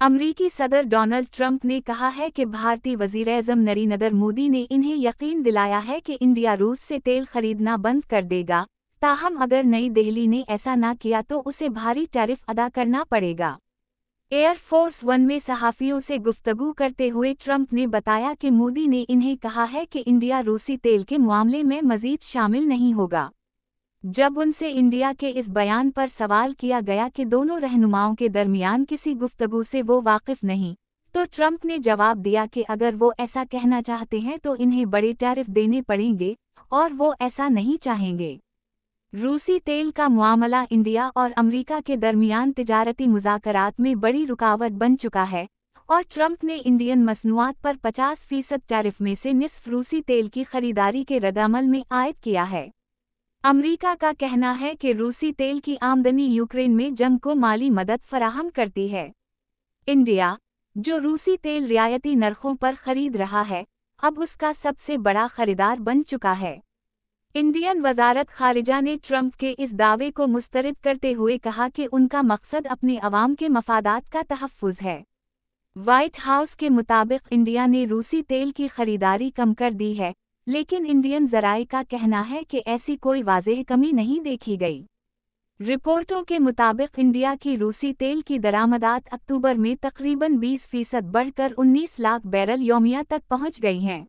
अमरीकी सदर Donald Trump ने कहा है कि भारतीय वज़ीर-ए-आज़म नरेंद्र मोदी ने इन्हें यकीन दिलाया है कि इंडिया रूस से तेल खरीदना बंद कर देगा, ताहम अगर नई दिल्ली ने ऐसा ना किया तो उसे भारी टैरिफ अदा करना पड़ेगा। एयरफोर्स वन में सहाफ़ियों से गुफ्तगू करते हुए ट्रंप ने बताया कि मोदी ने इन्हें कहा है कि इंडिया रूसी तेल के मामले में मज़ीद शामिल नहीं होगा। जब उनसे इंडिया के इस बयान पर सवाल किया गया कि दोनों रहनुमाओं के दरमियान किसी गुफ्तगू से वो वाकिफ़ नहीं, तो ट्रंप ने जवाब दिया कि अगर वो ऐसा कहना चाहते हैं तो इन्हें बड़े टैरिफ देने पड़ेंगे, और वो ऐसा नहीं चाहेंगे। रूसी तेल का मामला इंडिया और अमेरिका के दरमियान तिजारती मुज़ाकरात में बड़ी रुकावट बन चुका है, और ट्रंप ने इंडियन मसनूआत पर 50% टैरिफ में से निस्फ रूसी तेल की खरीदारी के रद्दअमल में आयद किया है। अमेरिका का कहना है कि रूसी तेल की आमदनी यूक्रेन में जंग को माली मदद फराहम करती है। इंडिया, जो रूसी तेल रियायती नरखों पर खरीद रहा है, अब उसका सबसे बड़ा खरीदार बन चुका है। इंडियन वज़ारत ख़ारिजा ने ट्रंप के इस दावे को मुस्तरद करते हुए कहा कि उनका मकसद अपने अवाम के मफादात का तहफ़्फ़ुज़ है। व्हाइट हाउस के मुताबिक इंडिया ने रूसी तेल की खरीदारी कम कर दी है, लेकिन इंडियन ज़राए का कहना है कि ऐसी कोई वाज़ेह कमी नहीं देखी गई। रिपोर्टों के मुताबिक इंडिया की रूसी तेल की दरामदात अक्टूबर में तकरीबन 20% बढ़कर 19 लाख बैरल यौमिया तक पहुंच गई हैं।